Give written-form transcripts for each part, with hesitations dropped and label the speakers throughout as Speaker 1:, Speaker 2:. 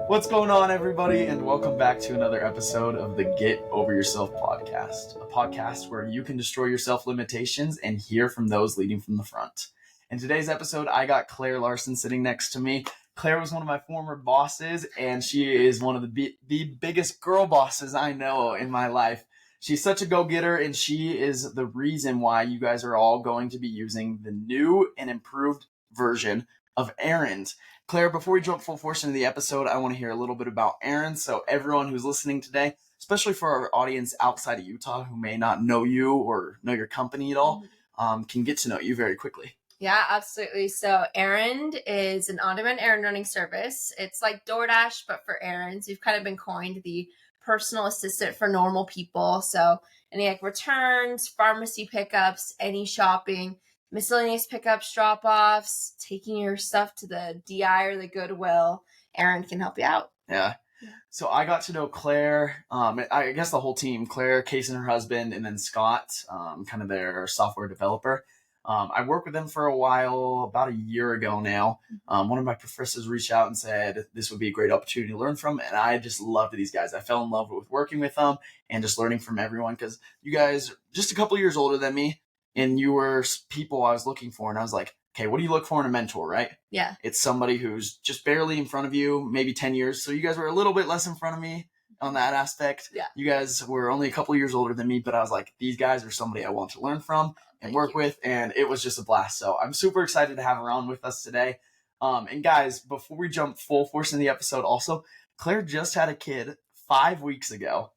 Speaker 1: What's going on, everybody, and welcome back to another episode of the Get Over Yourself podcast, a podcast where you can destroy your self-limitations and hear from those leading from the front. In today's episode, I got Claire Larsen sitting next to me. Claire was one of my former bosses, and she is one of the biggest girl bosses I know in my life. She's such a go-getter, and she is the reason why you guys are all going to be using the new and improved version of Errand. Claire, before we jump full force into the episode, I want to hear a little bit about Errand. So everyone who's listening today, especially for our audience outside of Utah who may not know you or know your company at all, can get to know you very quickly.
Speaker 2: Yeah, absolutely. So Errand is an on-demand errand running service. It's like DoorDash, but for errands. We've kind of been coined the personal assistant for normal people. So any like returns, pharmacy pickups, any shopping, miscellaneous pickups, drop-offs, taking your stuff to the DI or the Goodwill, Errand can help you out.
Speaker 1: Yeah. So I got to know Claire, I guess the whole team, Claire, Case and her husband, and then Scott, kind of their software developer. I worked with them for a while, about a year ago now. One of my professors reached out and said this would be a great opportunity to learn from, and I just loved these guys. I fell in love with working with them and just learning from everyone because you guys are just a couple years older than me, and you were people I was looking for, and I was like, okay, what do you look for in a mentor, right?
Speaker 2: Yeah.
Speaker 1: It's somebody who's just barely in front of you, maybe 10 years. So you guys were a little bit less in front of me on that aspect.
Speaker 2: Yeah.
Speaker 1: You guys were only a couple years older than me, but I was like, these guys are somebody I want to learn from and work with, and it was just a blast. So I'm super excited to have her on with us today. And guys, before we jump full force in the episode, also, Claire just had a kid 5 weeks ago.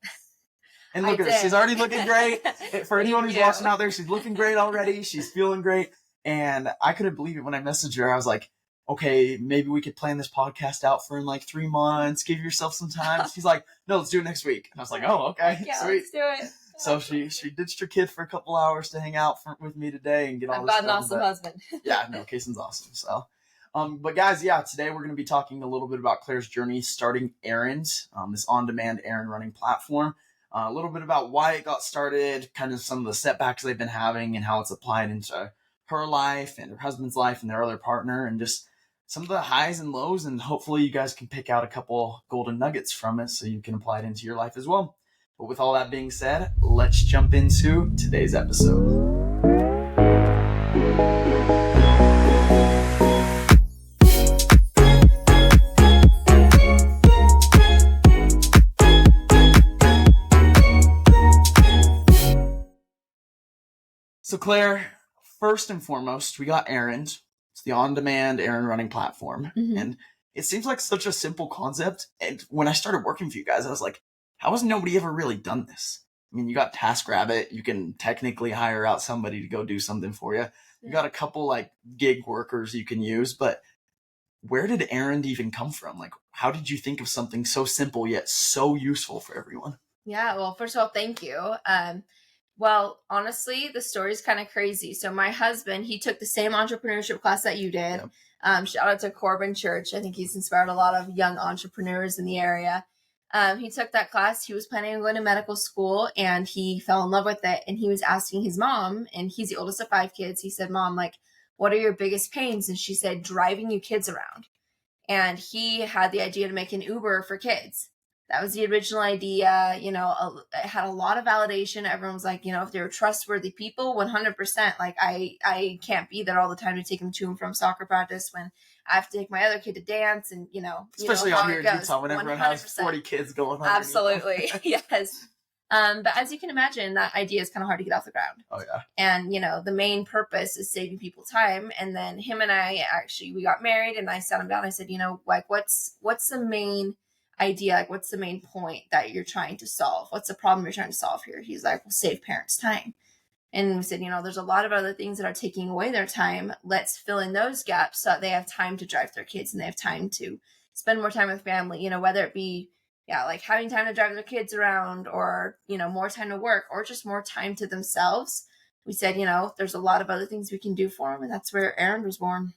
Speaker 1: And look at her. She's already looking great. For anyone who's watching out there, she's looking great already. She's feeling great. And I couldn't believe it when I messaged her. I was like, okay, maybe we could plan this podcast out for in like 3 months. Give yourself some time. She's like, no, let's do it next week. And I was like, oh, okay.
Speaker 2: Yeah,
Speaker 1: sweet.
Speaker 2: Let's do it.
Speaker 1: So she ditched her kid for a couple hours to hang out with me today and get all this stuff.
Speaker 2: I've got an awesome husband.
Speaker 1: Yeah, no, Kaysen's awesome. So, but guys, yeah, today we're going to be talking a little bit about Claire's journey starting Errand, this on-demand errand running platform. A little bit about why it got started, kind of some of the setbacks they've been having and how it's applied into her life and her husband's life and their other partner, and just some of the highs and lows. And hopefully you guys can pick out a couple golden nuggets from it so you can apply it into your life as well. But with all that being said, let's jump into today's episode. So Claire, first and foremost, we got Errand. It's the on-demand errand running platform.
Speaker 2: Mm-hmm.
Speaker 1: And it seems like such a simple concept. And when I started working for you guys, I was like, how has nobody ever really done this? I mean, you got TaskRabbit. You can technically hire out somebody to go do something for you. You got a couple like gig workers you can use, but where did Errand even come from? Like, how did you think of something so simple yet so useful for everyone?
Speaker 2: Yeah, well, first of all, thank you. Well, honestly, the story's kind of crazy. So my husband, he took the same entrepreneurship class that you did. Yep. Shout out to Corbin Church. I think he's inspired a lot of young entrepreneurs in the area. He took that class. He was planning on going to medical school, and he fell in love with it. And he was asking his mom, and he's the oldest of 5 kids. He said, Mom, like, what are your biggest pains? And she said, driving you kids around. And he had the idea to make an Uber for kids. That was the original idea. You know, it had a lot of validation. Everyone was like, you know, if they were trustworthy people, 100%. Like, I can't be there all the time to take them to and from soccer practice when I have to take my other kid to dance, and
Speaker 1: especially out here in Utah when everyone has 40 kids going on.
Speaker 2: Absolutely, yes. But as you can imagine, that idea is kind of hard to get off the ground.
Speaker 1: Oh yeah.
Speaker 2: And the main purpose is saving people time. And then him and I we got married, and I sat him down. I said, like, what's the main idea? Like, what's the main point that you're trying to solve? What's the problem you're trying to solve here? He's like, well, save parents time. And we said, there's a lot of other things that are taking away their time. Let's fill in those gaps so that they have time to drive their kids and they have time to spend more time with family, whether it be, like having time to drive their kids around, or, more time to work, or just more time to themselves. We said, there's a lot of other things we can do for them. And that's where Errand was born.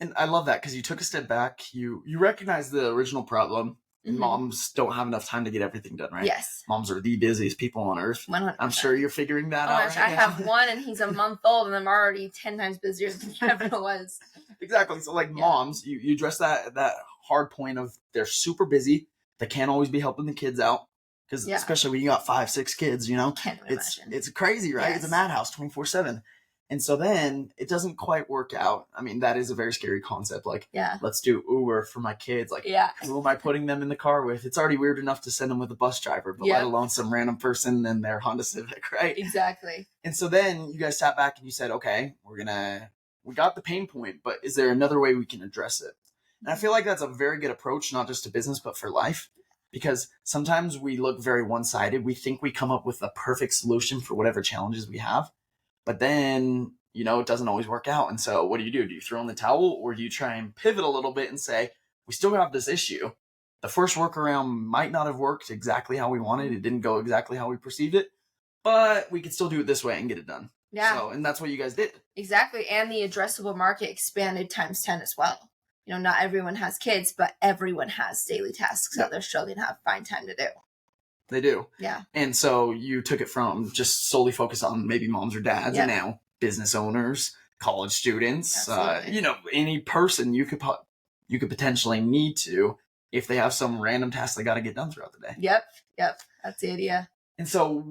Speaker 1: And I love that because you took a step back. You recognized the original problem. And moms don't have enough time to get everything done, right?
Speaker 2: Yes.
Speaker 1: Moms are the busiest people on earth.
Speaker 2: 100%.
Speaker 1: I'm sure you're figuring that out
Speaker 2: right now. I have one and he's a month old and I'm already 10 times busier than I ever was.
Speaker 1: Exactly. So like moms, you address that hard point of they're super busy. They can't always be helping the kids out. Because especially when you got 5-6 kids, it's crazy, right? Yes. It's a madhouse 24/7. And so then it doesn't quite work out. I mean, that is a very scary concept. Like, let's do Uber for my kids. Like, who am I putting them in the car with? It's already weird enough to send them with a bus driver, but let alone some random person in their Honda Civic, right?
Speaker 2: Exactly.
Speaker 1: And so then you guys sat back and you said, okay, we got the pain point, but is there another way we can address it? And I feel like that's a very good approach, not just to business, but for life. Because sometimes we look very one-sided. We think we come up with the perfect solution for whatever challenges we have. But then, it doesn't always work out. And so what do? Do you throw in the towel, or do you try and pivot a little bit and say, we still have this issue. The first workaround might not have worked exactly how we wanted. It didn't go exactly how we perceived it, but we could still do it this way and get it done.
Speaker 2: Yeah.
Speaker 1: So, and that's what you guys did.
Speaker 2: Exactly. And the addressable market expanded times 10 as well. Not everyone has kids, but everyone has daily tasks that they're struggling to find time to do.
Speaker 1: They do.
Speaker 2: Yeah.
Speaker 1: And so you took it from just solely focused on maybe moms or dads, and now business owners, college students, any person you could potentially need to, if they have some random task they got to get done throughout the day.
Speaker 2: Yep. That's the idea.
Speaker 1: And so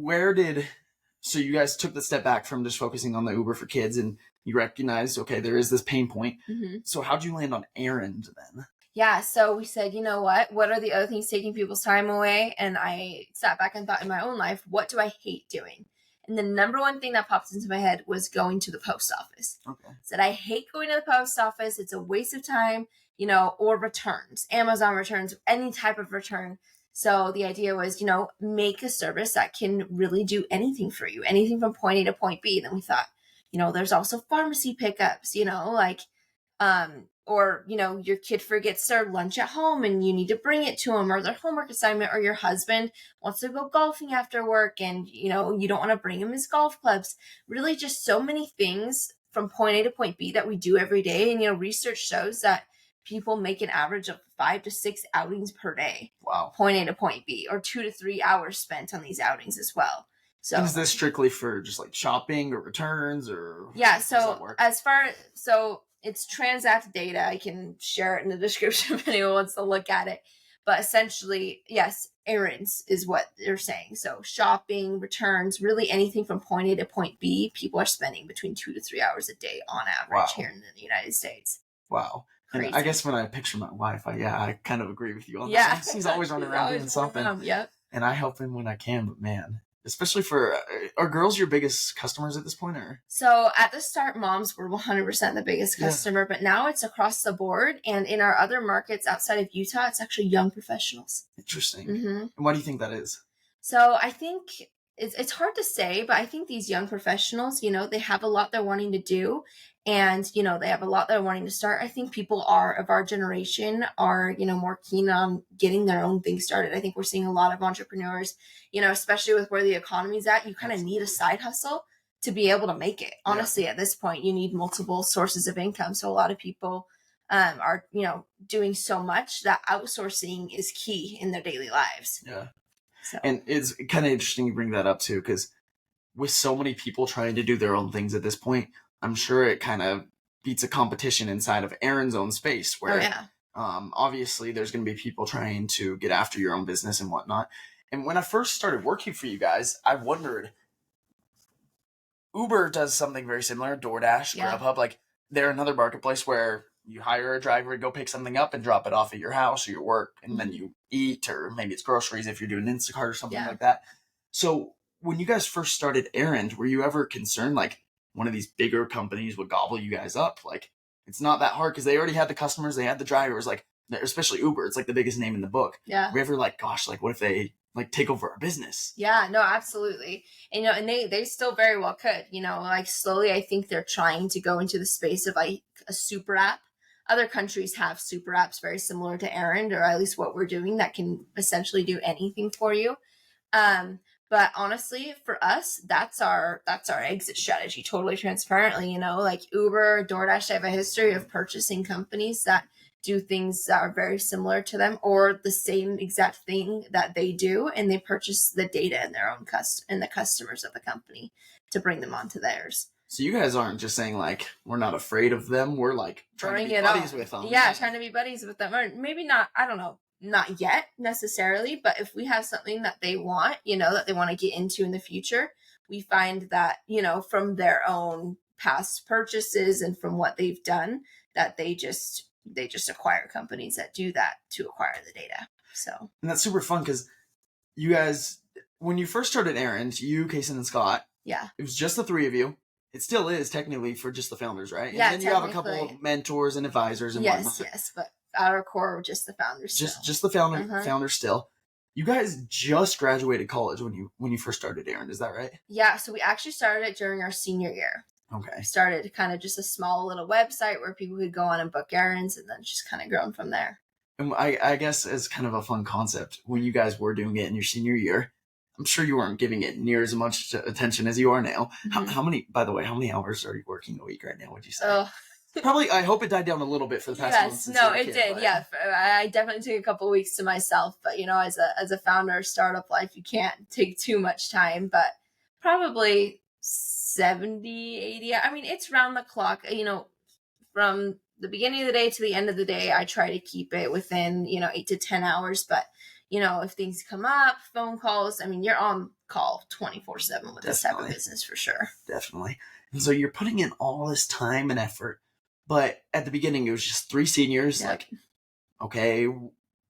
Speaker 1: so you guys took the step back from just focusing on the Uber for kids, and you recognized, okay, there is this pain point. Mm-hmm. So how'd you land on Errand then?
Speaker 2: Yeah, so we said, what are the other things taking people's time away? And I sat back and thought in my own life, what do I hate doing? And the number one thing that popped into my head was going to the post office. Okay. Said, I hate going to the post office. It's a waste of time, or returns, Amazon returns, any type of return. So the idea was, make a service that can really do anything for you, anything from point A to point B. Then we thought, there's also pharmacy pickups, or, your kid forgets their lunch at home and you need to bring it to them, or their homework assignment, or your husband wants to go golfing after work and, you don't want to bring him his golf clubs. Really just so many things from point A to point B that we do every day. And, research shows that people make an average of 5 to 6 outings per day. Wow. Point A to point B, or 2 to 3 hours spent on these outings as well. So
Speaker 1: is this strictly for just like shopping or returns, or
Speaker 2: so it's Transact data. I can share it in the description if anyone wants to look at it. But essentially, yes, errands is what they're saying. So shopping, returns, really anything from point A to point B, people are spending between 2 to 3 hours a day on average here in the United States.
Speaker 1: Wow. Crazy. And I guess when I picture my wife, I kind of agree with you on that. He's always running around doing something.
Speaker 2: Yep.
Speaker 1: And I help him when I can, but man, especially for, are girls your biggest customers at this point? Or?
Speaker 2: So at the start, moms were 100% the biggest customer, but now it's across the board. And in our other markets outside of Utah, it's actually young professionals.
Speaker 1: Interesting. Mm-hmm. And why do you think that is?
Speaker 2: So I think it's hard to say, but I think these young professionals, they have a lot they're wanting to do. And, they have a lot they're wanting to start. I think people of our generation are, more keen on getting their own thing started. I think we're seeing a lot of entrepreneurs, especially with where the economy's at, you kind of need a side hustle to be able to make it. Honestly, at this point, you need multiple sources of income. So a lot of people are, doing so much that outsourcing is key in their daily lives.
Speaker 1: Yeah. So. And it's kind of interesting you bring that up too, because with so many people trying to do their own things at this point, I'm sure it kind of beats a competition inside of Errand's own space where obviously there's going to be people trying to get after your own business and whatnot. And when I first started working for you guys, I wondered, Uber does something very similar, DoorDash, Grubhub, like they're another marketplace where you hire a driver to go pick something up and drop it off at your house or your work, and then you eat, or maybe it's groceries if you're doing Instacart or something like that. So when you guys first started Errand, were you ever concerned like one of these bigger companies would gobble you guys up? Like, it's not that hard because they already had the customers, they had the drivers, like especially Uber, it's like the biggest name in the book. Yeah. Were you ever like, gosh, like what if they like take over our business?
Speaker 2: Yeah, no, absolutely. And, and they still very well could, like slowly, I think they're trying to go into the space of like a super app. Other countries have super apps very similar to Errand, or at least what we're doing, that can essentially do anything for you. But honestly, for us, that's our exit strategy, totally transparently, like Uber, DoorDash, they have a history of purchasing companies that do things that are very similar to them or the same exact thing that they do, and they purchase the data in their own in the customers of the company to bring them onto theirs.
Speaker 1: So you guys aren't just saying like we're not afraid of them, we're like trying to be buddies with them.
Speaker 2: Yeah, trying to be buddies with them. Or maybe not, I don't know, not yet necessarily, but if we have something that they want, that they want to get into in the future, we find that, from their own past purchases and from what they've done, that they just acquire companies that do that to acquire the data. So,
Speaker 1: and that's super fun because you guys, when you first started Errand, you, Kason, and Scott,
Speaker 2: yeah,
Speaker 1: it was just the three of you. It still is technically for just the founders, right?
Speaker 2: Yeah,
Speaker 1: and then you have a couple of mentors and advisors and whatnot.
Speaker 2: Yes, but at our core, just the founders.
Speaker 1: Just the founders still. You guys just graduated college when you first started Errand, is that right?
Speaker 2: Yeah, so we actually started it during our senior year.
Speaker 1: Okay.
Speaker 2: We started kind of just a small little website where people could go on and book errands, and then just kind of grown from there.
Speaker 1: And I guess as kind of a fun concept, when you guys were doing it in your senior year, I'm sure you weren't giving it near as much attention as you are now. Mm-hmm. How many hours are you working a week right now, would you say? Probably, I hope it died down a little bit for the past months.
Speaker 2: No, it did. But... Yeah, I definitely took a couple of weeks to myself. But, as a founder of startup life, you can't take too much time. But probably 70, 80. I mean, it's round the clock. From the beginning of the day to the end of the day, I try to keep it within, 8 to 10 hours. But, if things come up, phone calls, I mean, you're on call 24/7 with this type of business for sure.
Speaker 1: Definitely. And so you're putting in all this time and effort. But at the beginning, it was just three seniors. Yep. Like, okay,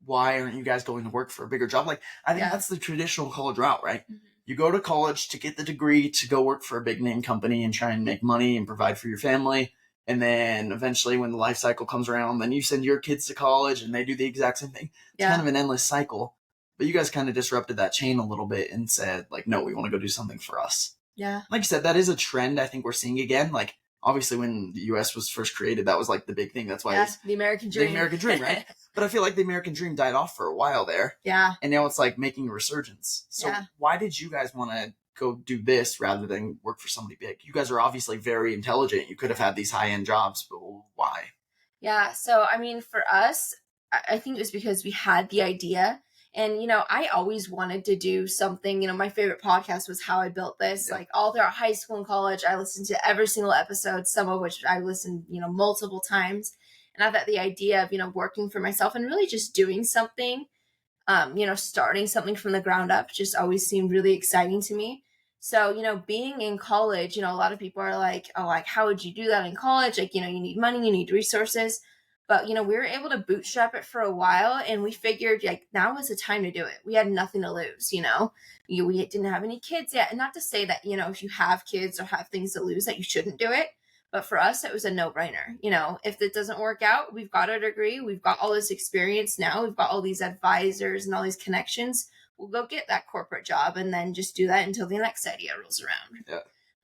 Speaker 1: why aren't you guys going to work for a bigger job? Like, I think that's the traditional college route, right? Mm-hmm. You go to college to get the degree to go work for a big name company and try and make money and provide for your family. And then eventually when the life cycle comes around, then you send your kids to college and they do the exact same thing. It's kind of an endless cycle. But you guys kind of disrupted that chain a little bit and said, like, no, we want to go do something for us.
Speaker 2: Yeah.
Speaker 1: Like you said, that is a trend I think we're seeing again. Like, obviously, when the U.S. was first created, that was like the big thing. That's why it's
Speaker 2: the American dream.
Speaker 1: The American dream, right? But I feel like the American dream died off for a while there.
Speaker 2: Yeah.
Speaker 1: And now it's like making a resurgence. So why did you guys want to go do this rather than work for somebody big? You guys are obviously very intelligent. You could have had these high-end jobs, but why?
Speaker 2: Yeah. So, I mean, for us, I think it was because we had the idea. And, I always wanted to do something. My favorite podcast was How I Built This. Yeah. Like all throughout high school and college, I listened to every single episode, some of which I listened, multiple times. And I thought the idea of, working for myself and really just doing something, starting something from the ground up just always seemed really exciting to me. So, being in college, a lot of people are like, oh, like, how would you do that in college? Like, you need money, you need resources. But, we were able to bootstrap it for a while, and we figured, like, now was the time to do it. We had nothing to lose, We didn't have any kids yet. And not to say that, if you have kids or have things to lose, that you shouldn't do it. But for us, it was a no-brainer. If it doesn't work out, we've got a degree. We've got all this experience now. We've got all these advisors and all these connections. We'll go get that corporate job and then just do that until the next idea rolls around.
Speaker 1: Yeah.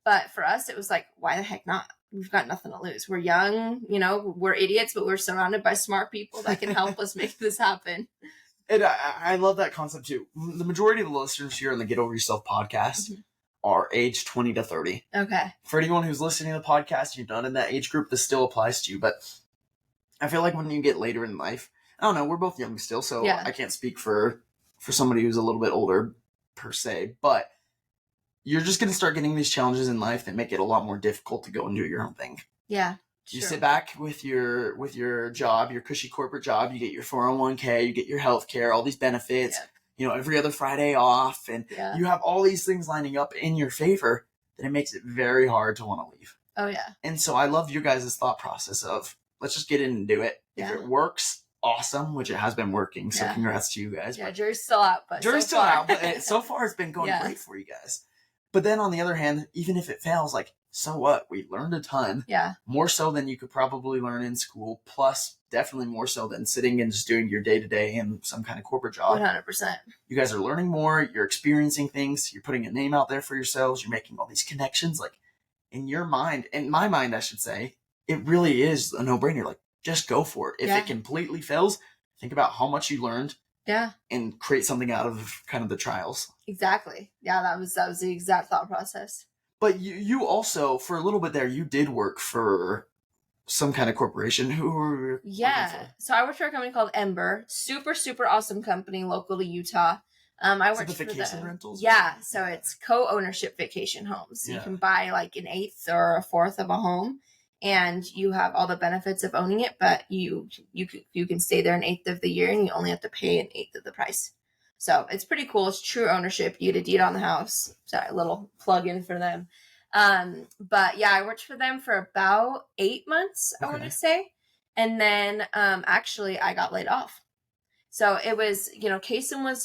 Speaker 2: But for us, it was like, why the heck not? We've got nothing to lose. We're young, we're idiots, but we're surrounded by smart people that can help us make this happen.
Speaker 1: And I love that concept too. The majority of the listeners here on the Get Over Yourself podcast are age 20 to 30.
Speaker 2: Okay.
Speaker 1: For anyone who's listening to the podcast, you're not in that age group, this still applies to you. But I feel like when you get later in life, I don't know, we're both young still, so I can't speak for somebody who's a little bit older per se, but you're just going to start getting these challenges in life that make it a lot more difficult to go and do your own thing.
Speaker 2: Yeah.
Speaker 1: You sit back with your job, your cushy corporate job, you get your 401k, you get your health care, all these benefits, every other Friday off, and you have all these things lining up in your favor, then it makes it very hard to want to leave.
Speaker 2: Oh, yeah.
Speaker 1: And so I love your guys' thought process of, let's just get in and do it. If it works, awesome, which it has been working, so congrats to you guys.
Speaker 2: Yeah, jury's still out, but
Speaker 1: so far it's been going great for you guys. But then on the other hand, even if it fails, like, so what? We learned a ton.
Speaker 2: Yeah.
Speaker 1: More so than you could probably learn in school, plus definitely more so than sitting and just doing your day-to-day in some kind of corporate job.
Speaker 2: 100%.
Speaker 1: You guys are learning more, you're experiencing things, you're putting a name out there for yourselves, you're making all these connections. Like, in your mind, in my mind, I should say, it really is a no-brainer. Like, just go for it. If it completely fails, think about how much you learned.
Speaker 2: Yeah.
Speaker 1: And create something out of kind of the trials. Exactly.
Speaker 2: Yeah, that was the exact thought process.
Speaker 1: But you also, for a little bit there, you did work for some kind of corporation. Who were
Speaker 2: Yeah. So I worked for a company called Ember. Super, super awesome company local to Utah. I worked
Speaker 1: the
Speaker 2: for
Speaker 1: vacation rentals?
Speaker 2: Yeah. So it's co-ownership vacation homes. So you can buy like an eighth or a fourth of a home, and you have all the benefits of owning it, but you can stay there an eighth of the year, and you only have to pay an eighth of the price. So it's pretty cool. It's true ownership. You get a deed on the house. Sorry, a little plug in for them. But yeah, I worked for them for about 8 months, I want to say. And then actually I got laid off. So it was,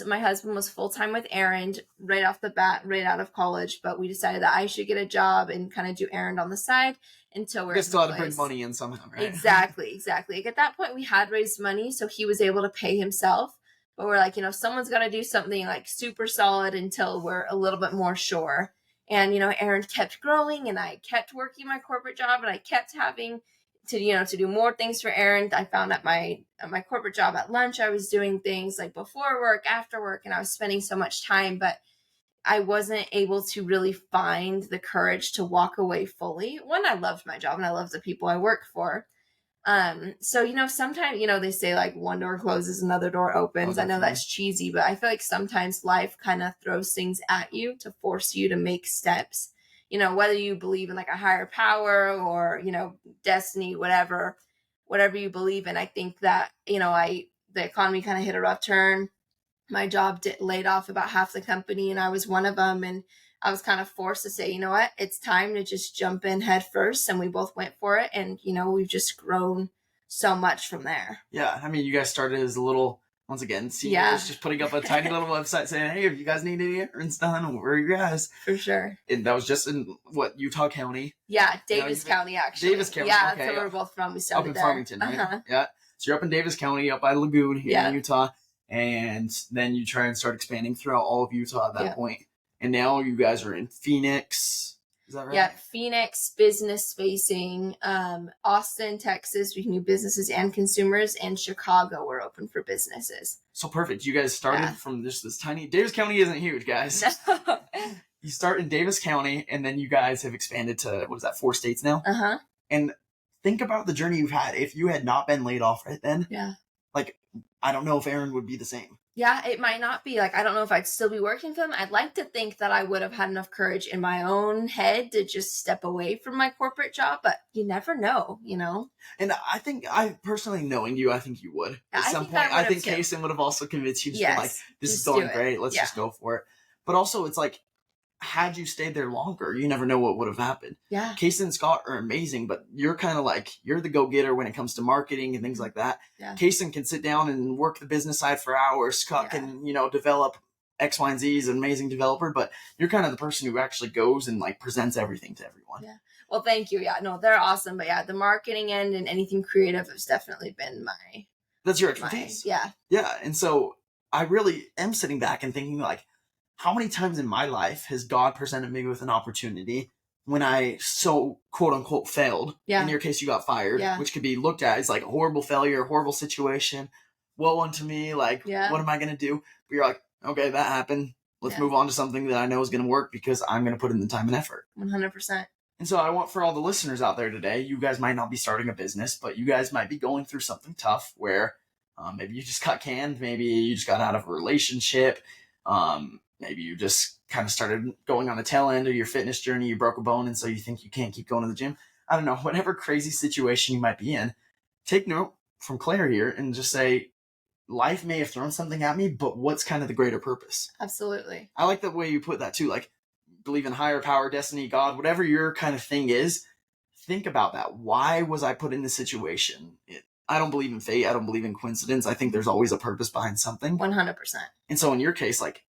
Speaker 2: my husband was full-time with Errand right off the bat, right out of college, but we decided that I should get a job and kind of do Errand on the side until we're
Speaker 1: still had to bring money in somehow, right?
Speaker 2: Exactly. Like at that point we had raised money, so he was able to pay himself. But we're like, someone's got to do something like super solid until we're a little bit more sure. And, Errand kept growing, and I kept working my corporate job, and I kept having to do more things for Errand. I found at my corporate job at lunch, I was doing things like before work, after work, and I was spending so much time, but I wasn't able to really find the courage to walk away fully. One, I loved my job and I loved the people I work for. So, sometimes, they say like one door closes, another door opens. I know that's cheesy, but I feel like sometimes life kind of throws things at you to force you to make steps, whether you believe in like a higher power or, destiny, whatever you believe in. I think that, the economy kind of hit a rough turn. My job laid off about half the company, and I was one of them. And I was kind of forced to say, you know what, it's time to just jump in head first. And we both went for it. And, we've just grown so much from there.
Speaker 1: Yeah. I mean, you guys started as a little, once again, seniors, just putting up a tiny little website saying, hey, if you guys need any errands done, where are you guys?
Speaker 2: For sure.
Speaker 1: And that was just in, Utah County?
Speaker 2: Yeah, Davis County, actually.
Speaker 1: Davis County,
Speaker 2: yeah, okay. That's where we're both from. We started
Speaker 1: up in Farmington, right? Uh-huh. Yeah. So you're up in Davis County, up by Lagoon here in Utah. And then you try and start expanding throughout all of Utah at that point. And now you guys are in Phoenix. Is that right?
Speaker 2: Yeah, Phoenix, business facing. Austin, Texas, we can do businesses and consumers. And Chicago, we're open for businesses.
Speaker 1: So perfect. You guys started from just this tiny... Davis County isn't huge, guys. No. You start in Davis County, and then you guys have expanded to, what is that, 4 states now?
Speaker 2: Uh-huh.
Speaker 1: And think about the journey you've had. If you had not been laid off right then...
Speaker 2: Yeah.
Speaker 1: Like, I don't know if Errand would be the same.
Speaker 2: Yeah, it might not be. Like, I don't know if I'd still be working for them. I'd like to think that I would have had enough courage in my own head to just step away from my corporate job, but you never know,
Speaker 1: And I think, personally knowing you, I think you would. At some point, I think Kaysen would have also convinced you to be like, this is going great, let's just go for it. But also, it's like, had you stayed there longer, you never know what would have happened.
Speaker 2: Yeah.
Speaker 1: Kaysen and Scott are amazing, but you're kind of like, you're the go-getter when it comes to marketing and things like that.
Speaker 2: Yeah.
Speaker 1: Kaysen can sit down and work the business side for hours. Scott can, develop X, Y, and Z. Is an amazing developer, but you're kind of the person who actually goes and like presents everything to everyone.
Speaker 2: Yeah. Well, thank you. Yeah, no, they're awesome. But yeah, the marketing end and anything creative has definitely been
Speaker 1: that's your expertise.
Speaker 2: Yeah.
Speaker 1: Yeah. And so I really am sitting back and thinking like, how many times in my life has God presented me with an opportunity when I so quote unquote failed?
Speaker 2: Yeah.
Speaker 1: In your case, you got fired, which could be looked at as like a horrible failure, a horrible situation. Woe unto me. Like, what am I going to do? But you're like, okay, that happened. Let's move on to something that I know is going to work because I'm going to put in the time and effort.
Speaker 2: 100%.
Speaker 1: And so I want for all the listeners out there today, you guys might not be starting a business, but you guys might be going through something tough where maybe you just got canned. Maybe you just got out of a relationship. Maybe you just kind of started going on the tail end of your fitness journey. You broke a bone, and so you think you can't keep going to the gym. I don't know, whatever crazy situation you might be in, take note from Claire here and just say, life may have thrown something at me, but what's kind of the greater purpose?
Speaker 2: Absolutely.
Speaker 1: I like the way you put that too. Like, believe in higher power, destiny, God, whatever your kind of thing is, think about that. Why was I put in this situation? I don't believe in fate. I don't believe in coincidence. I think there's always a purpose behind something.
Speaker 2: 100%.
Speaker 1: And so in your case, like,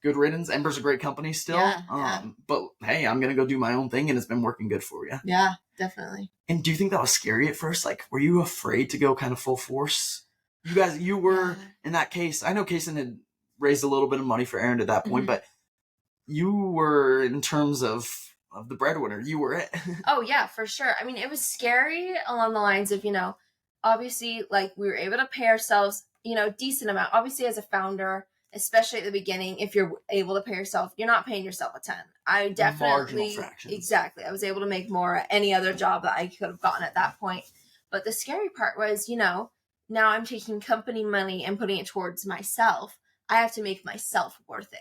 Speaker 1: good riddance. Ember's a great company still. But hey, I'm going to go do my own thing, and it's been working good for you.
Speaker 2: Yeah, definitely.
Speaker 1: And do you think that was scary at first? Like, were you afraid to go kind of full force? You were in that case. I know Kaysen had raised a little bit of money for Errand at that point, but you were, in terms of the breadwinner, you were it.
Speaker 2: Oh yeah, for sure. I mean, it was scary along the lines of, obviously, like, we were able to pay ourselves, decent amount. Obviously, as a founder, especially at the beginning, if you're able to pay yourself, you're not paying yourself a ton. I definitely,
Speaker 1: marginal fractions.
Speaker 2: Exactly. I was able to make more at any other job that I could have gotten at that point. But the scary part was, now I'm taking company money and putting it towards myself. I have to make myself worth it.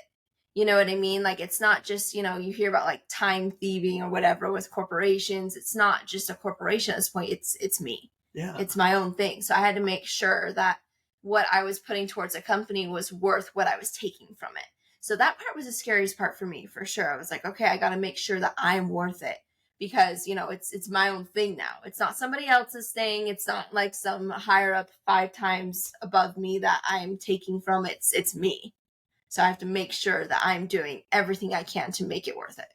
Speaker 2: You know what I mean? Like, it's not just, you hear about like time thieving or whatever with corporations. It's not just a corporation at this point. It's me.
Speaker 1: Yeah.
Speaker 2: It's my own thing. So I had to make sure that what I was putting towards a company was worth what I was taking from it. So that part was the scariest part for me, for sure. I was like, okay, I got to make sure that I'm worth it, because, it's my own thing now. It's not somebody else's thing. It's not like some higher up 5 times above me that I'm taking from. It's me. So I have to make sure that I'm doing everything I can to make it worth it.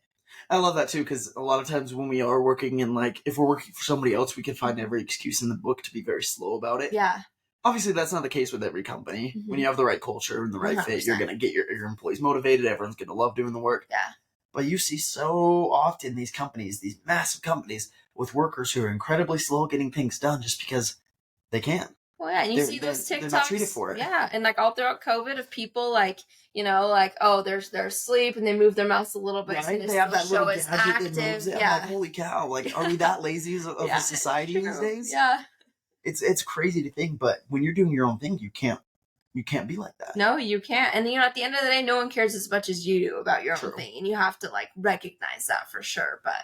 Speaker 1: I love that too, because a lot of times when we are working in, like, if we're working for somebody else, we can find every excuse in the book to be very slow about it.
Speaker 2: Yeah.
Speaker 1: Obviously, that's not the case with every company. Mm-hmm. When you have the right culture and the right 100%. Fit, you're going to get your employees motivated. Everyone's going to love doing the work.
Speaker 2: Yeah.
Speaker 1: But you see so often these companies, these massive companies, with workers who are incredibly slow getting things done just because they can.
Speaker 2: Well, yeah, and you see those TikToks.
Speaker 1: They're not treated for it.
Speaker 2: Yeah, and like all throughout COVID, of people like, oh, they're asleep and they move their mouths a little bit.
Speaker 1: Right?
Speaker 2: So
Speaker 1: they have that little gadget
Speaker 2: active.
Speaker 1: that moves it.
Speaker 2: Yeah.
Speaker 1: I'm like, holy cow! Like, are we that lazy of a society these days?
Speaker 2: Yeah.
Speaker 1: It's crazy to think, but when you're doing your own thing, you can't be like that.
Speaker 2: No, you can't. And at the end of the day, no one cares as much as you do about your own thing, and you have to like recognize that for sure. But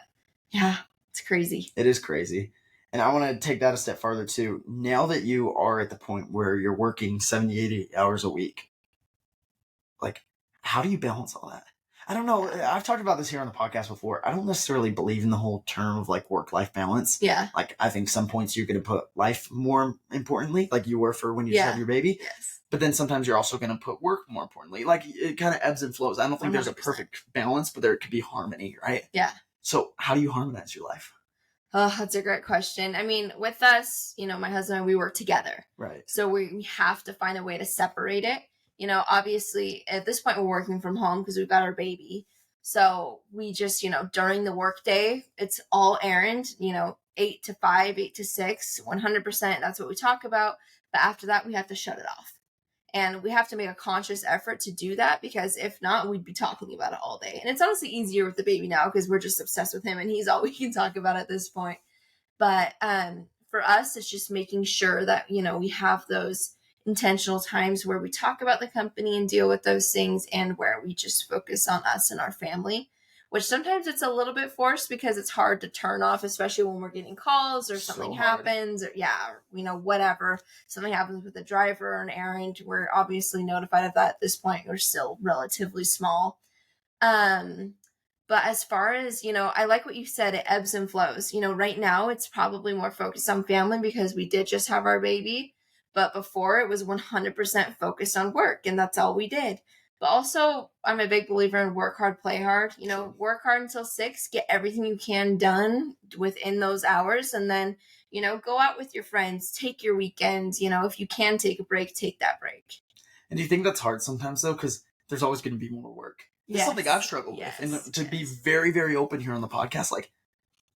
Speaker 2: yeah, it's crazy.
Speaker 1: It is crazy. And I want to take that a step farther too. Now that you are at the point where you're working 70, 80 hours a week, like, how do you balance all that? I don't know. I've talked about this here on the podcast before. I don't necessarily believe in the whole term of like work-life balance.
Speaker 2: Yeah.
Speaker 1: Like, I think some points you're going to put life more importantly, like you were for when you just had your baby.
Speaker 2: Yes.
Speaker 1: But then sometimes you're also going to put work more importantly. Like, it kind of ebbs and flows. I don't think 100%. There's a perfect balance, but there could be harmony, right?
Speaker 2: Yeah.
Speaker 1: So how do you harmonize your life?
Speaker 2: Oh, that's a great question. I mean, with us, my husband and we work together.
Speaker 1: Right.
Speaker 2: So we have to find a way to separate it. Obviously at this point we're working from home because we've got our baby. So we just, during the workday, it's all Errand, 8 to 5, 8 to 6, 100%. That's what we talk about. But after that, we have to shut it off. And we have to make a conscious effort to do that, because if not, we'd be talking about it all day. And it's honestly easier with the baby now because we're just obsessed with him and he's all we can talk about at this point. But for us, it's just making sure that, we have those intentional times where we talk about the company and deal with those things, and where we just focus on us and our family, which sometimes it's a little bit forced because it's hard to turn off, especially when we're getting calls or something happens or whatever. Something happens with a driver or an errand. We're obviously notified of that at this point. We're still relatively small. But as far as, I like what you said, it ebbs and flows. Right now it's probably more focused on family because we did just have our baby. But before, it was 100% focused on work, and that's all we did. But also, I'm a big believer in work hard, play hard. Work hard until 6, get everything you can done within those hours, and then, go out with your friends, take your weekends. If you can take a break, take that break.
Speaker 1: And do you think that's hard sometimes, though? Because there's always going to be more work. It's something I've struggled with. And to be very, very open here on the podcast, like,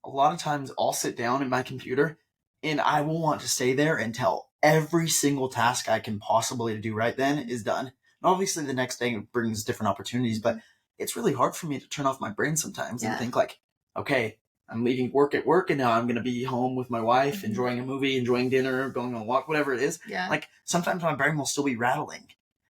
Speaker 1: a lot of times I'll sit down at my computer and I will want to stay there until every single task I can possibly do right then is done. And obviously the next day brings different opportunities, but it's really hard for me to turn off my brain sometimes and think like, okay, I'm leaving work at work and now I'm going to be home with my wife, enjoying a movie, enjoying dinner, going on a walk, whatever it is.
Speaker 2: Yeah.
Speaker 1: Like, sometimes my brain will still be rattling.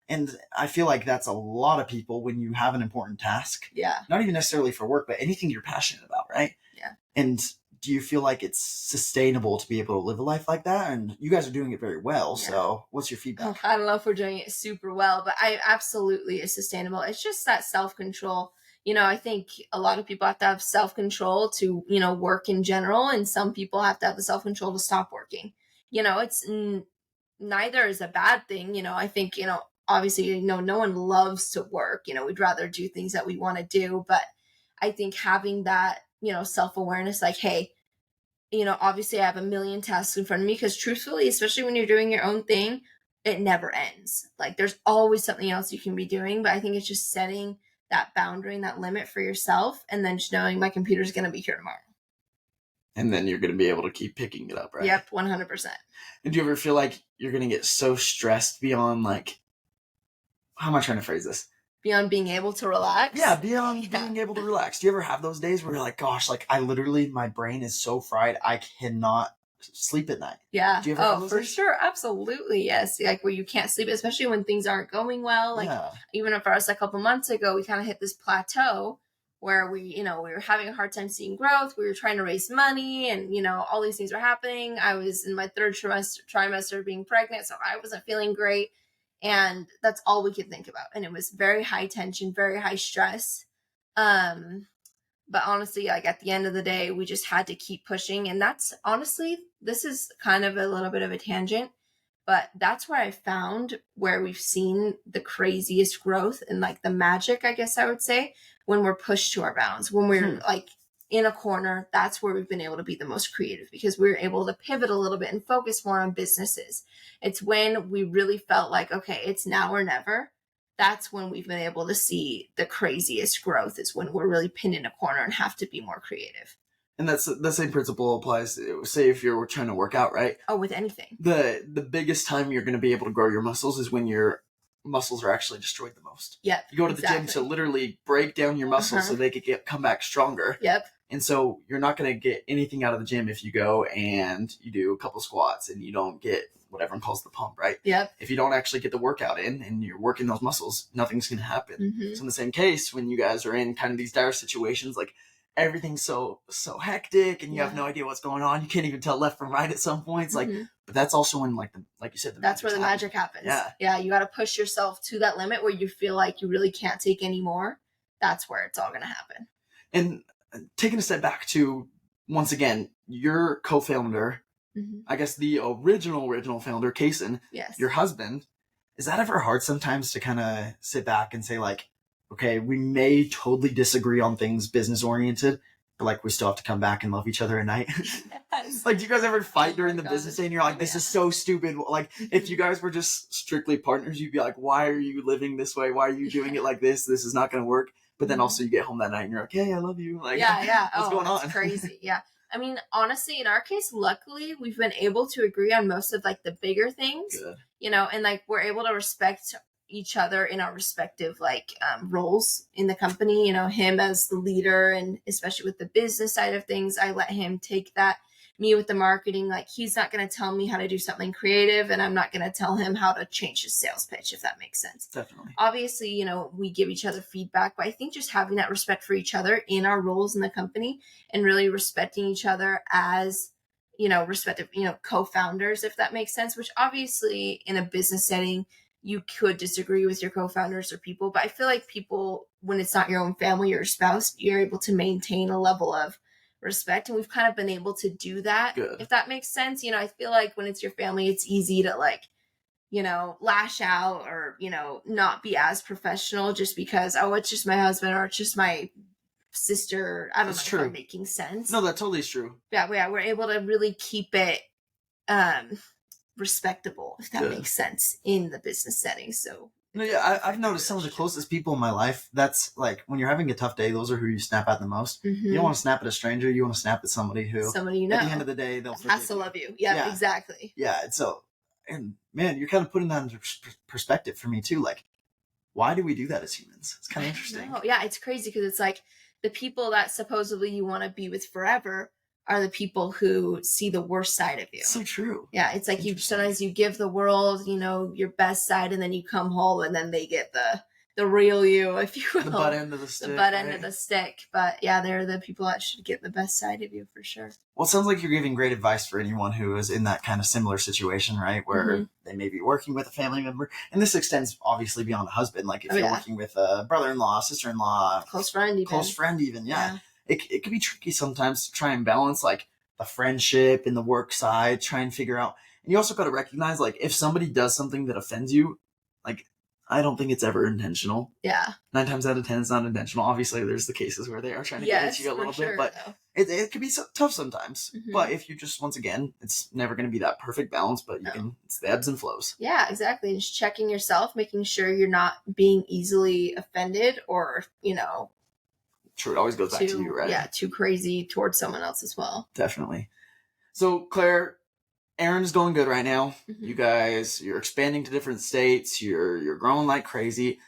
Speaker 1: And I feel like that's a lot of people when you have an important task.
Speaker 2: Yeah.
Speaker 1: Not even necessarily for work, but anything you're passionate about, right?
Speaker 2: Yeah.
Speaker 1: And do you feel like it's sustainable to be able to live a life like that? And you guys are doing it very well. Yeah. So what's your feedback?
Speaker 2: I don't know if we're doing it super well, but I absolutely is sustainable. It's just that self-control. I think a lot of people have to have self-control to, work in general. And some people have to have the self-control to stop working. It's neither is a bad thing. I think, obviously, no one loves to work. We'd rather do things that we want to do. But I think having that, self-awareness, like, hey, obviously I have a million tasks in front of me, because truthfully, especially when you're doing your own thing, it never ends. Like, there's always something else you can be doing. But I think it's just setting that boundary and that limit for yourself, and then just knowing my computer's going to be here tomorrow.
Speaker 1: And then you're going to be able to keep picking it up, right?
Speaker 2: Yep, 100%.
Speaker 1: And do you ever feel like you're going to get so stressed beyond, like, how am I trying to phrase this?
Speaker 2: Beyond being able to relax.
Speaker 1: Yeah, beyond being able to relax. Do you ever have those days where you're like, gosh, like I literally, my brain is so fried, I cannot sleep at night?
Speaker 2: Yeah.
Speaker 1: Do you ever have those
Speaker 2: for
Speaker 1: days?
Speaker 2: sure. Absolutely. Yes. Like where you can't sleep, especially when things aren't going well. Like even for us a couple months ago, we kind of hit this plateau where we were having a hard time seeing growth. We were trying to raise money and, all these things were happening. I was in my third trimester being pregnant, so I wasn't feeling great. And that's all we could think about. And it was very high tension, very high stress. But honestly, like at the end of the day, we just had to keep pushing. And that's honestly, this is kind of a little bit of a tangent, but that's where I found where we've seen the craziest growth and like the magic, I guess I would say, when we're pushed to our bounds, when we're like in a corner. That's where we've been able to be the most creative, because we're able to pivot a little bit and focus more on businesses. It's when we really felt like, okay, it's now or never. That's when we've been able to see the craziest growth, is when we're really pinned in a corner and have to be more creative.
Speaker 1: And that's the same principle applies, say, if you're trying to work out, right?
Speaker 2: Oh, with anything.
Speaker 1: The biggest time you're going to be able to grow your muscles is when your muscles are actually destroyed the most.
Speaker 2: Yep.
Speaker 1: You go to the gym to literally break down your muscles so they could come back stronger.
Speaker 2: Yep.
Speaker 1: And so you're not going to get anything out of the gym if you go and you do a couple squats and you don't get what everyone calls the pump, right?
Speaker 2: Yep.
Speaker 1: If you don't actually get the workout in and you're working those muscles, nothing's going to happen.
Speaker 2: Mm-hmm.
Speaker 1: So in the same case, when you guys are in kind of these dire situations, like everything's so hectic and you have no idea what's going on. You can't even tell left from right at some points. Like, but that's also when like you said,
Speaker 2: that's where the magic happens. Yeah. You got to push yourself to that limit where you feel like you really can't take any more. That's where it's all going to happen.
Speaker 1: And taking a step back to, once again, your co-founder, I guess the original founder, Kason, your husband, is that ever hard sometimes to kind of sit back and say like, okay, we may totally disagree on things business oriented, but like we still have to come back and love each other at night? Yes. Like, do you guys ever fight during the business day and you're like, this is so stupid? Like, if you guys were just strictly partners, you'd be like, why are you living this way? Why are you doing it like this? This is not going to work. But then also you get home that night and you're like, hey, I love you. Like, what's going on?
Speaker 2: It's crazy. Yeah. I mean, honestly, in our case, luckily, we've been able to agree on most of like the bigger things. Good. And like we're able to respect each other in our respective like roles in the company. Him as the leader, and especially with the business side of things, I let him take that. Me with the marketing, like he's not going to tell me how to do something creative, and I'm not going to tell him how to change his sales pitch, if that makes sense.
Speaker 1: Definitely.
Speaker 2: Obviously, we give each other feedback, but I think just having that respect for each other in our roles in the company, and really respecting each other as, respective, co-founders, if that makes sense, which obviously in a business setting, you could disagree with your co-founders or people, but I feel like people, when it's not your own family or your spouse, you're able to maintain a level of respect, and we've kind of been able to do that. Good. If that makes sense. I feel like when it's your family, it's easy to like, lash out or, not be as professional just because, oh, it's just my husband or it's just my sister. I don't know if I'm making sense.
Speaker 1: No, that totally is true.
Speaker 2: Yeah, we're able to really keep it respectable, if that makes sense, in the business setting. So
Speaker 1: no, yeah, I've noticed some of the closest people in my life, that's like when you're having a tough day, those are who you snap at the most. You don't want to snap at a stranger. You want to snap at somebody who, at the end of the day, they'll
Speaker 2: has to love you. Yeah, exactly.
Speaker 1: Yeah. So, and man, you're kind of putting that into perspective for me too. Like, why do we do that as humans? It's kind of interesting.
Speaker 2: Yeah, it's crazy because it's like the people that supposedly you want to be with forever are the people who see the worst side of you.
Speaker 1: So true.
Speaker 2: Yeah, it's like sometimes you give the world, your best side, and then you come home and then they get the real you, if you will.
Speaker 1: The butt end of the stick.
Speaker 2: The butt end of the stick. But yeah, they're the people that should get the best side of you for sure.
Speaker 1: Well, it sounds like you're giving great advice for anyone who is in that kind of similar situation, right? Where they may be working with a family member. And this extends obviously beyond a husband. Like if you're working with a brother-in-law, sister-in-law.
Speaker 2: Close friend even.
Speaker 1: Yeah. It can be tricky sometimes to try and balance like the friendship and the work side, try and figure out. And you also got to recognize like if somebody does something that offends you, like I don't think it's ever intentional.
Speaker 2: Yeah.
Speaker 1: 9 times out of 10, it's not intentional. Obviously, there's the cases where they are trying to get at you a little bit, but it can be tough sometimes. But if you just, once again, it's never going to be that perfect balance, but you can, it's the ebbs and flows.
Speaker 2: Yeah, exactly. Just checking yourself, making sure you're not being easily offended or,
Speaker 1: True, it always goes back to you, right?
Speaker 2: Yeah, too crazy towards someone else as well.
Speaker 1: Definitely. So, Claire, Errand's going good right now.
Speaker 2: Mm-hmm.
Speaker 1: You guys, you're expanding to different states. You're growing like crazy.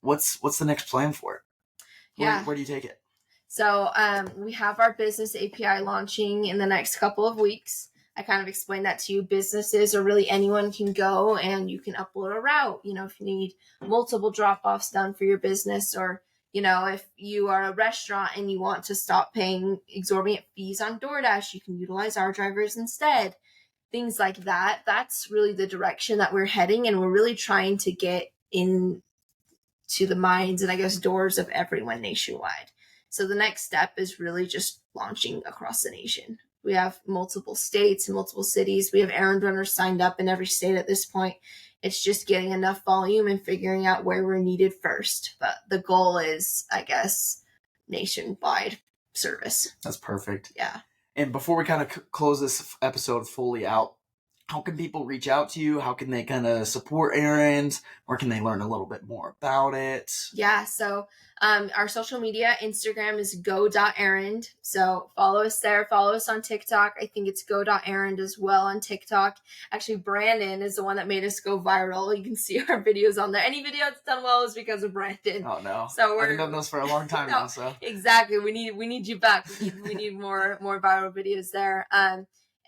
Speaker 1: What's the next plan for it? Where do you take it?
Speaker 2: So we have our business API launching in the next couple of weeks. I kind of explained that to you. Businesses or really anyone can go and you can upload a route. If you need multiple drop-offs done for your business, or if you are a restaurant and you want to stop paying exorbitant fees on DoorDash, you can utilize our drivers instead. Things like that. That's really the direction that we're heading, and we're really trying to get in to the minds and I guess doors of everyone nationwide. So the next step is really just launching across the nation. We have multiple states and multiple cities. We have errand runners signed up in every state at this point. It's just getting enough volume and figuring out where we're needed first. But the goal is, I guess, nationwide service.
Speaker 1: That's perfect.
Speaker 2: Yeah.
Speaker 1: And before we kind of close this episode fully out, how can people reach out to you? How can they kind of support Errand? Where can they learn a little bit more about it?
Speaker 2: Yeah, so our social media, Instagram is go.errand. So follow us there. Follow us on TikTok. I think it's go.errand as well on TikTok. Actually, Brandon is the one that made us go viral. You can see our videos on there. Any video that's done well is because of Brandon.
Speaker 1: Oh, no.
Speaker 2: So
Speaker 1: I've been doing those for a long time now, so.
Speaker 2: Exactly. We need you back. We need more viral videos there.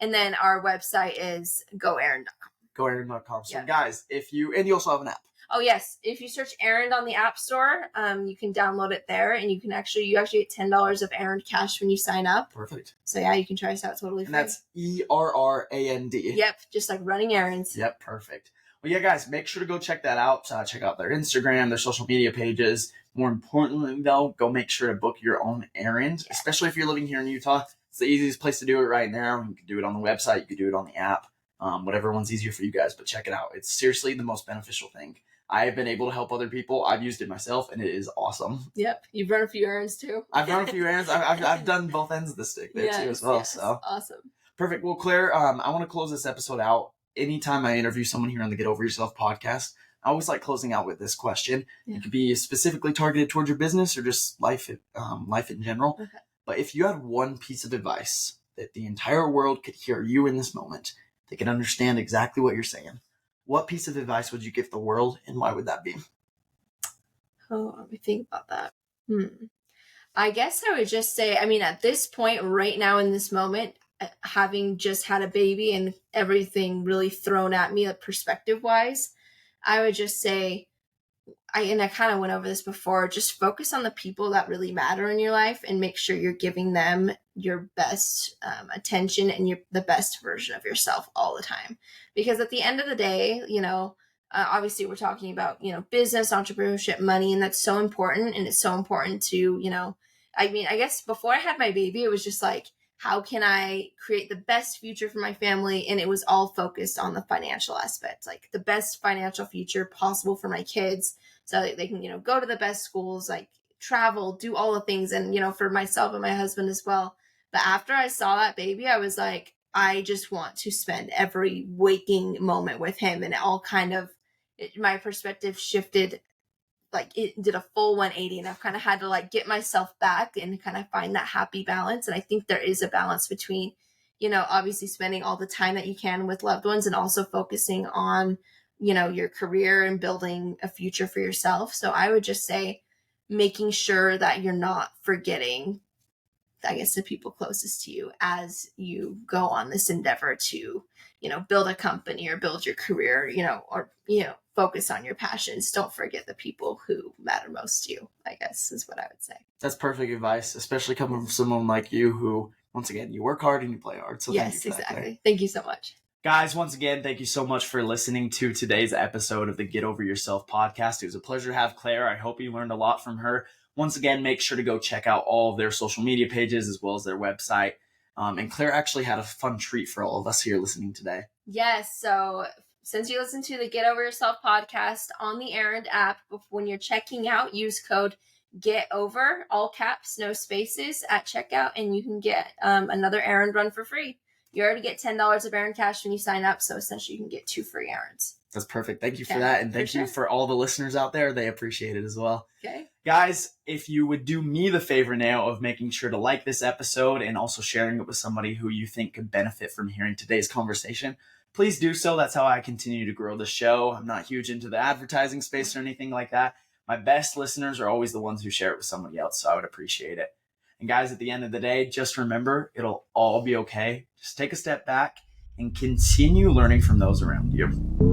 Speaker 2: And then our website is goerrand.com.
Speaker 1: Goerrand.com. So guys, and you also have an app.
Speaker 2: Oh yes, if you search Errand on the App Store, you can download it there, and you actually get $10 of Errand cash when you sign up.
Speaker 1: Perfect.
Speaker 2: So yeah, you can try us out totally free.
Speaker 1: And that's ERRAND.
Speaker 2: Yep, just like running errands.
Speaker 1: Yep, perfect. Well, yeah, guys, make sure to go check that out. Check out their Instagram, their social media pages. More importantly, though, go make sure to book your own errand, especially if you're living here in Utah. It's the easiest place to do it right now. You can do it on the website. You can do it on the app. Whatever one's easier for you guys, but check it out. It's seriously the most beneficial thing. I have been able to help other people. I've used it myself, and it is awesome.
Speaker 2: Yep. You've run a few errands, too.
Speaker 1: I've run a few errands. I've done both ends of the stick there, too, as well. Yes. So
Speaker 2: awesome.
Speaker 1: Perfect. Well, Claire, I want to close this episode out. Anytime I interview someone here on the Get Over Yourself podcast, I always like closing out with this question. Yeah. It could be specifically targeted towards your business or just life in general. Okay. But if you had one piece of advice that the entire world could hear you in this moment, they can understand exactly what you're saying, what piece of advice would you give the world, and why would that be?
Speaker 2: Oh, let me think about that. I guess I would just say, at this point, right now in this moment, having just had a baby and everything really thrown at me, perspective-wise, I would just say, I kind of went over this before, just focus on the people that really matter in your life and make sure you're giving them your best attention and the best version of yourself all the time. Because at the end of the day, obviously we're talking about, business, entrepreneurship, money, and that's so important. And it's so important to, I guess before I had my baby, it was just like, how can I create the best future for my family? And it was all focused on the financial aspect, like the best financial future possible for my kids so that they can, go to the best schools, like travel, do all the things. And, for myself and my husband as well. But after I saw that baby, I was like, I just want to spend every waking moment with him. And it all my perspective shifted, like it did a full 180, and I've kind of had to get myself back and kind of find that happy balance. And I think there is a balance between, obviously spending all the time that you can with loved ones and also focusing on, your career and building a future for yourself. So I would just say making sure that you're not forgetting, I guess, the people closest to you as you go on this endeavor to, build a company or build your career, or focus on your passions. Don't forget the people who matter most to you, I guess, is what I would say.
Speaker 1: That's perfect advice, especially coming from someone like you who, once again, you work hard and you play hard. So
Speaker 2: yes, exactly. Thank you so much.
Speaker 1: Guys, once again, thank you so much for listening to today's episode of the Get Over Yourself podcast. It was a pleasure to have Claire. I hope you learned a lot from her. Once again, make sure to go check out all of their social media pages as well as their website. And Claire actually had a fun treat for all of us here listening today.
Speaker 2: Yes. So since you listen to the Get Over Yourself podcast on the Errand app, when you're checking out, use code GETOVER, all caps, no spaces, at checkout, and you can get another errand run for free. You already get $10 of errand cash when you sign up, so essentially you can get 2 free errands.
Speaker 1: That's perfect. Thank you for that, and thank you for all the listeners out there. They appreciate it as well.
Speaker 2: Okay.
Speaker 1: Guys, if you would do me the favor now of making sure to like this episode and also sharing it with somebody who you think could benefit from hearing today's conversation, please do so. That's how I continue to grow the show. I'm not huge into the advertising space or anything like that. My best listeners are always the ones who share it with somebody else, so I would appreciate it. And guys, at the end of the day, just remember, it'll all be okay. Just take a step back and continue learning from those around you.